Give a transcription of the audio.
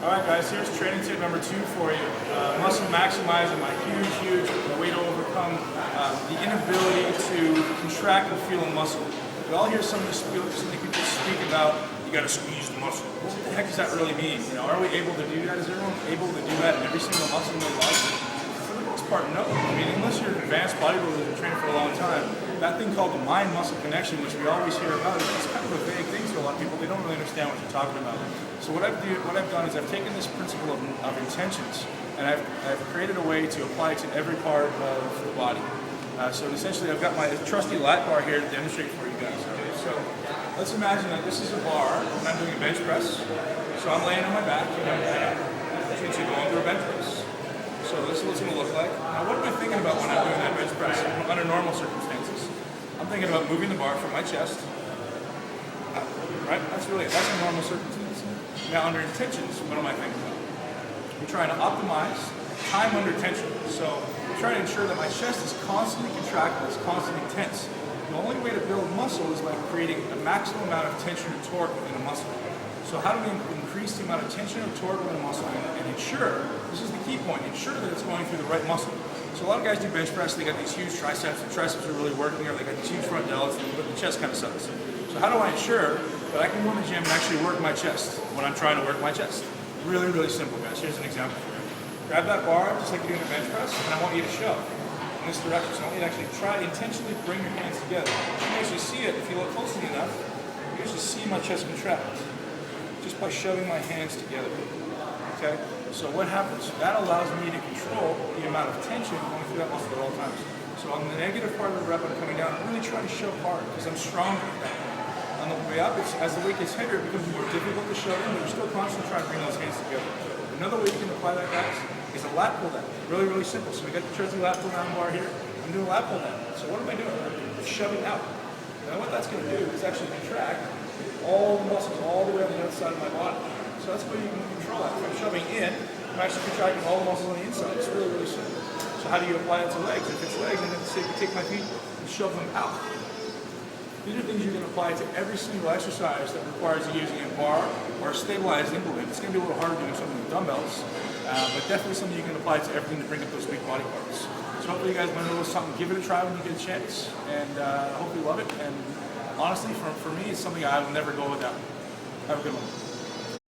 Alright guys, here's training tip number 2 for you. Muscle maximizing my huge way to overcome the inability to contract and feel a muscle. We all hear some people speak about, you gotta squeeze the muscle. What the heck does that really mean? You know, are we able to do that? Is everyone able to do that in every single muscle in their life? For the most part, no. I mean, unless you're an advanced bodybuilder and training for a long time, that thing called the mind-muscle connection, which we always hear about, it's kind of a vague thing to a lot of people. They don't really understand what you're talking about. So what I've done is I've taken this principle of intentions and I've created a way to apply it to every part of the body. So essentially I've got my trusty lat bar here to demonstrate for you guys. Okay? So let's imagine that this is a bar and I'm doing a bench press. So I'm laying on my back and I'm essentially going through a bench press. So this is what it's going to look like. Now what am I thinking about when I'm doing that bench press under normal circumstances? I'm thinking about moving the bar from my chest. Right? That's a normal circumstance. Now under intentions, what am I thinking about? I'm trying to optimize time under tension. So I'm trying to ensure that my chest is constantly contracted, it's constantly tense. The only way to build muscle is by creating a maximum amount of tension or torque within a muscle. So how do we increase the amount of tension or torque within a muscle and ensure, this is the key point, ensure that it's going through the right muscle. So a lot of guys do bench press, they got these huge triceps, the triceps are really working, or they got these huge front delts, but the chest kind of sucks. So how do I ensure that I can go in the gym and actually work my chest when I'm trying to work my chest? Really simple, guys. Here's an example for you. Grab that bar, just like you're doing a bench press, and I want you to shove in this direction. So I want you to actually try intentionally bring your hands together. You can actually see it if you look closely enough. You actually see my chest contract just by shoving my hands together. Okay? So what happens? That allows me to control the amount of tension going through that muscle at all times. So on the negative part of the rep, I'm coming down, I'm really trying to shove hard because I'm stronger at that point. On the way up, as the weight gets heavier, it becomes more difficult to shove in, but you're still constantly trying to bring those hands together. Another way you can apply that, guys, is a lat pull down. Really simple. So we got the trusty lat pull down bar here. I'm doing a lat pull down. So what am I doing? I'm shoving out. Now what that's going to do is actually contract all the muscles all the way on the outside of my body. So that's where you can control that. If I'm shoving in, I'm actually contracting all the muscles on the inside. It's really simple. So how do you apply it to legs? If it's legs, I'm going to say you take my feet and shove them out. These are things you can apply to every single exercise that requires you using a bar or a stabilized implement. It's going to be a little harder doing something with dumbbells, but definitely something you can apply to everything to bring up those weak body parts. So hopefully you guys learned a little something. Give it a try when you get a chance, and I hope you love it. And honestly, for me, it's something I will never go without. Have a good one.